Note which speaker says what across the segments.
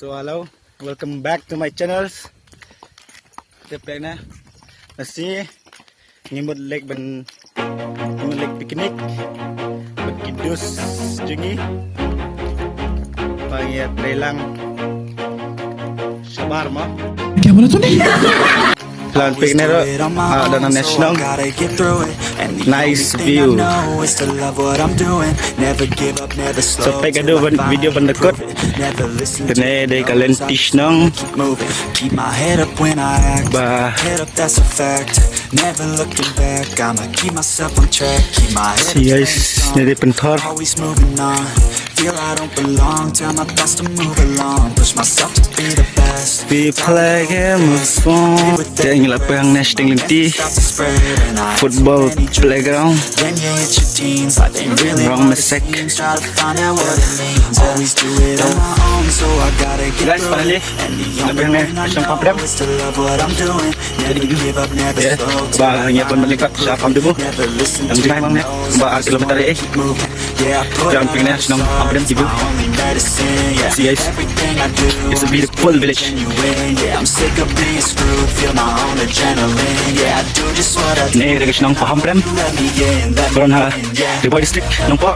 Speaker 1: So hello, welcome back to my channels. Tiếp na nasi ngimut lake picnic berkidus jungi pagi trelang sabar mo.
Speaker 2: क्या बोला तूने?
Speaker 1: Plan picnic ada na national nice view. So pag ado video bandakot kene day kalen tisnong ba
Speaker 3: Never looking back, I'ma keep myself on track. Keep my head
Speaker 1: si guys nede pentor
Speaker 3: always moving on. Feel I don't belong, tell my thoughts to move along. Push myself to be the best.
Speaker 1: we play game of phone yang lapang national linti
Speaker 3: Start to spread and I
Speaker 1: football playground
Speaker 3: when you hit your teens, like they really
Speaker 1: wrong
Speaker 3: want
Speaker 1: mistake.
Speaker 3: try to find out what it means. Always do it on my own, so I gotta get
Speaker 1: Guys,
Speaker 3: through
Speaker 1: finally,
Speaker 3: it. And the only
Speaker 1: lapang na
Speaker 3: thing I
Speaker 1: isang
Speaker 3: know
Speaker 1: paprem.
Speaker 3: is to love what I'm doing. Never give up, never
Speaker 1: Ya,
Speaker 3: slow.
Speaker 1: ba hanya pun berlipat sa pamdumo.
Speaker 3: Never listen
Speaker 1: Ang
Speaker 3: to
Speaker 1: jumay mang ba kilometer
Speaker 3: moving. Yeah, I put
Speaker 1: jumping na sinong apdem jibu.
Speaker 3: only medicine, yeah.
Speaker 1: See guys,
Speaker 3: Everything I do,
Speaker 1: it's a beautiful village.
Speaker 3: you win, yeah. I'm sick of being screwed, feel my own adrenaline, yeah. I do just what I do,
Speaker 1: Ini dari sinong paham prem.
Speaker 3: let me in, let me
Speaker 1: Karon ha,
Speaker 3: in, yeah.
Speaker 1: di Boy District nang po.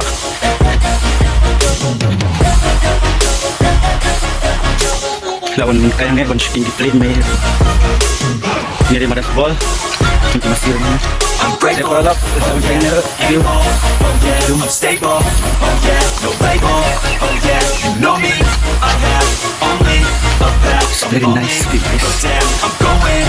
Speaker 1: Lawan kaya nga kon shooting di play may. Ini madas ball. Hindi masir na.
Speaker 3: I'm grateful,
Speaker 1: Saya palap, sabi kaya nga view.
Speaker 3: I'm stable, oh yeah, no label, oh yeah, you know me, I have only a path.
Speaker 1: Very nice view guys.
Speaker 3: Damn, I'm going.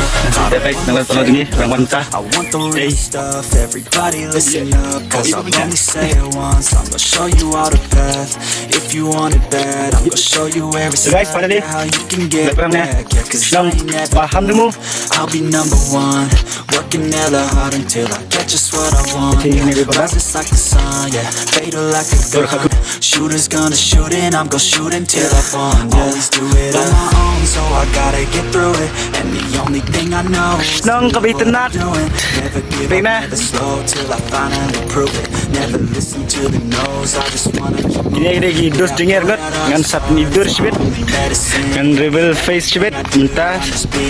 Speaker 1: Dapat nang lagi rangwan ta.
Speaker 3: I want the real stuff, everybody listen up. Cause I'll only say it once, I'm gonna show you all the path. If you want it bad, I'm gonna show you where it's
Speaker 1: So guys,
Speaker 3: at,
Speaker 1: finally,
Speaker 3: how you can get
Speaker 1: lapang na
Speaker 3: back. Yeah, cause I
Speaker 1: sinong
Speaker 3: ain't never
Speaker 1: paham mo.
Speaker 3: I'll be number one, working hella hard until I get just what I want.
Speaker 1: Tingin ni Baba.
Speaker 3: Rises like the sun, yeah, fatal like a gun. Shooters gonna shoot and I'm gonna shoot until I fall. Always do it on my own, so I gotta get through it. And the only thing I know is
Speaker 1: Nang kabitan nat.
Speaker 3: doing. Never give up,
Speaker 1: Tingnan.
Speaker 3: never slow till I finally prove it. Never listen to the no's, I just wanna keep moving.
Speaker 1: Ini dos dinger got ngan sat nidur sibet
Speaker 3: Medicine.
Speaker 1: ngan rebel face sibet mentah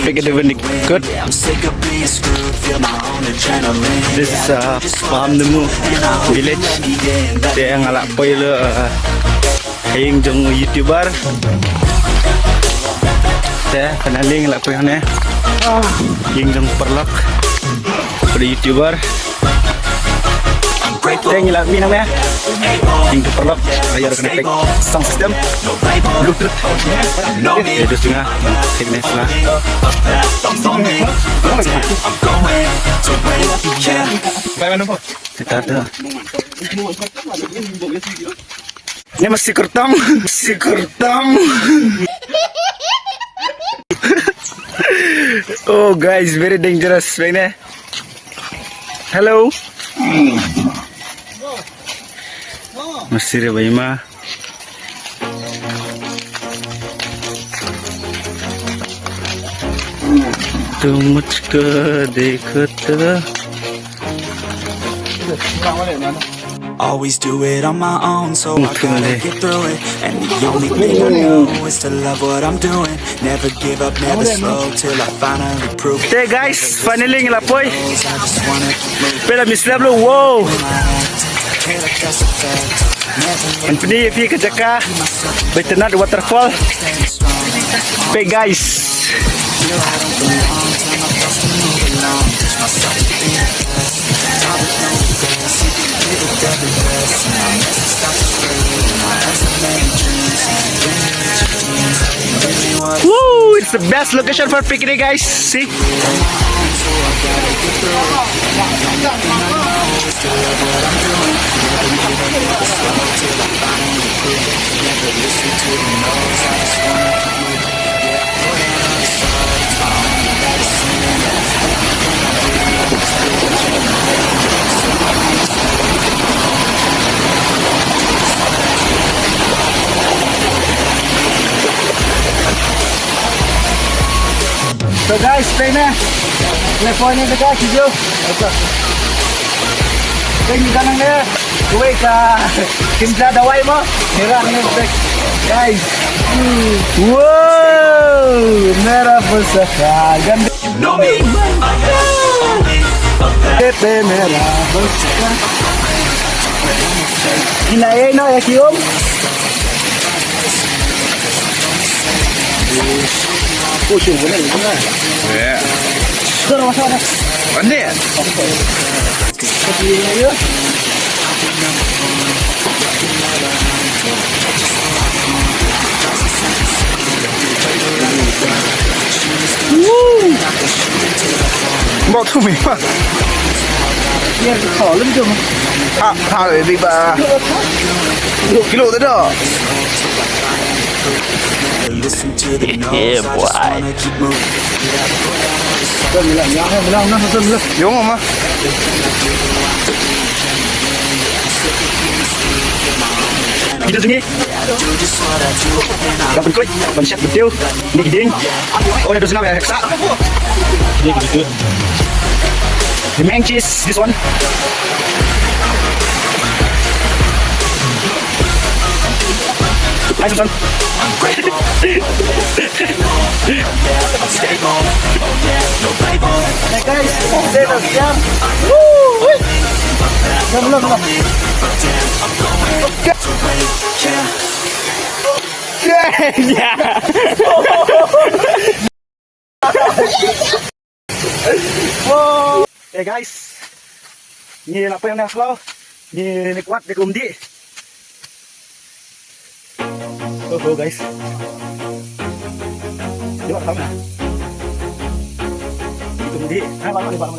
Speaker 1: peke de benik good.
Speaker 3: Yeah, I'm sick of being screwed, feel my own adrenaline.
Speaker 1: This is paham demu village dia yang ngalak poy le haying jong youtuber teh penaling ngalak poy hane haying jong perlok pada youtuber
Speaker 3: I'm grateful,
Speaker 1: teh ngilak minam ya haying jong perlok bayar kena tek sound system
Speaker 3: no label,
Speaker 1: bluetooth
Speaker 3: you know me.
Speaker 1: ya dos tengah teknis lah
Speaker 3: I'm going, I'm going to win, yeah.
Speaker 1: kita ada ini masih kertang oh guys, very dangerous ini. Hello masih ada bayi mah too much ke dekata.
Speaker 3: Always do it on my own, so I gotta get through it. And the only thing I know is to love what I'm doing. Never give up, never slow till I finally prove it.
Speaker 1: Hey guys, finally ngelapoy.
Speaker 3: I just wanna keep moving.
Speaker 1: Pela misla bro, wow.
Speaker 3: Feel like that's a fact. Never
Speaker 1: And pini pi kejaka. Betenat waterfall.
Speaker 3: staying strong.
Speaker 1: Hey guys.
Speaker 3: Feel I don't belong, tell my thoughts to move along. Push myself to be the best. I would know the best. Give it every best. And I mess and stop to spread. And I have so many dreams. When you reach your teens, you really want
Speaker 1: Woo, it's the best location for picnic guys. See? So guys, play na. Teleponnya dekat hijau. Tinggi kanan dia. Kuwi ka kimsa dawai mo. Hirang ni. Guys. Wow, merah pusaka ganda. Tete merah pusaka. Inae no ya kiom. Push boleh ni. Ya. Terus mana? Pandai ya? Kepiye? Mau thu mình mà. Nghe khó lắm chứ mà. Thả để đi bà. Kilo tới đó.
Speaker 3: Listen to the notes, I just wanna keep moving.
Speaker 1: Giống không á? Kita sini. Dapat klik, pencet betul. Ini gede. Oh, ada senang ya, heksa. Ini gitu. The main cheese, this one. Nice one. Hey guys, saya siap. Belum. Hey guys, ini apa yang nak slow? Ini kuat di kumdi. Oh guys, coba tahu nggak? Di kumdi, lama di bawah.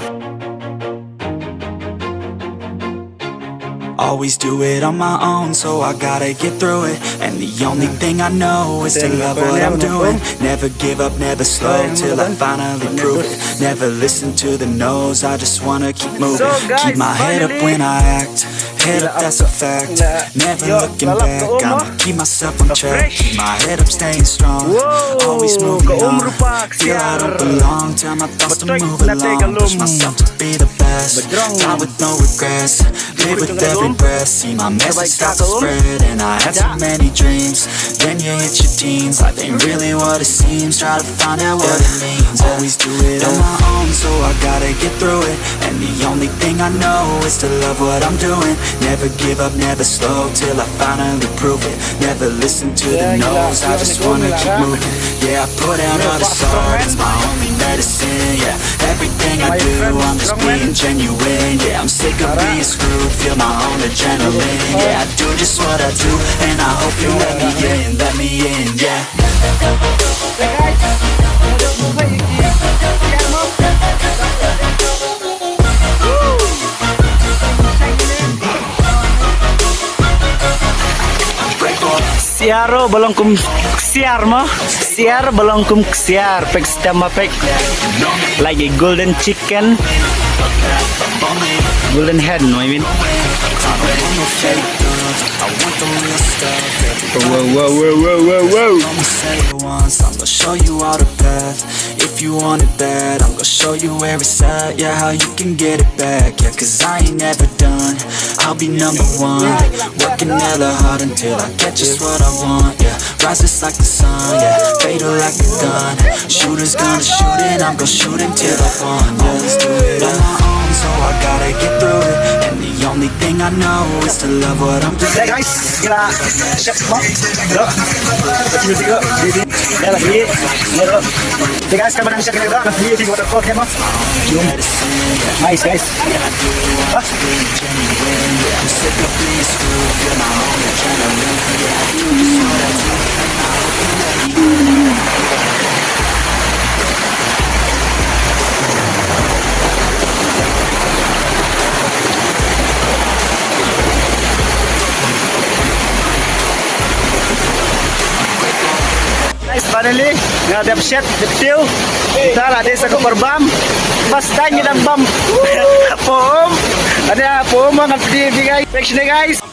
Speaker 3: Always do it on my own, so I gotta get through it. And the only thing I know is to love what I'm doing. Never give up, never slow, till I finally prove it. Never listen to the no's, I just wanna keep moving. Keep my head up when I act, head up, that's a fact. Never looking back, I'ma keep myself on track. Keep my head up, staying strong, always moving on. Feel I don't belong, tell my thoughts to move along. Push myself to be the best, die with no regrets. Live with every breath, see my message start to spread. And I had so many dreams, then you hit your teens. Life ain't really what it seems, try to find out what it means. Always do it on my own, so I gotta get through it. And the only thing I know is to love what I'm doing. Never give up, never slow, till I finally prove it. Never listen to the no's, I just wanna keep moving. Yeah, I put out all this art, it's my only medicine. Yeah, everything I do, I'm just being genuine. Yeah, I'm sick of being screwed, feel my own adrenaline. Yeah, I do just what I do, and I hope you let me in, yeah.
Speaker 1: Siaro belum kum siar mah, siar belum kum siar, pek stem pek lagi golden chicken, golden hen, I mean. Whoa.
Speaker 3: I'ma say it once, I'm gonna show you all the path. If you want it bad, I'm gonna show you where it's at. Yeah, how you can get it back. Yeah, cause I ain't never done, I'll be number one. Working hella hard until I get just what I want. Yeah, rises like the sun, yeah, fatal like the gun. Shooters gonna shoot and I'm gonna shoot until I won. Yeah, let's do it on my own, so I gotta get through it. And the only thing I know is to love what I'm doing.
Speaker 1: Hey guys, kita siap semua. Bro, music bro. Ya lagi. Bro. Hey guys, kamu nang siap kita bro. Nanti di waterfall ya, Mas. Nice guys. Hah? Guys, finally, ngadap set detail. Kita ada sa Bam. Basta niya ng bam. Poom. Ada poom mga bigay. Section na guys.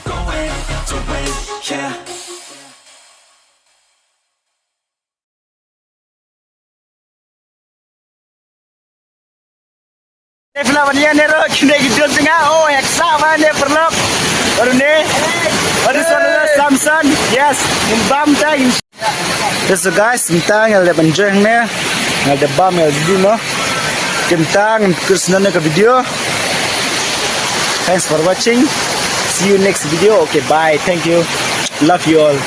Speaker 1: Flawan niya nero kini gideon nga. Oh, heksa man ni perlop. Baru ni. Baru sana Samson. Yes, yung bam tayo. So guys, kita nga leban jeng ne. Nga de bam nga di no. Kita nga kusna na ka video. Thanks for watching. See you next video. Okay, bye. Thank you. Love you all.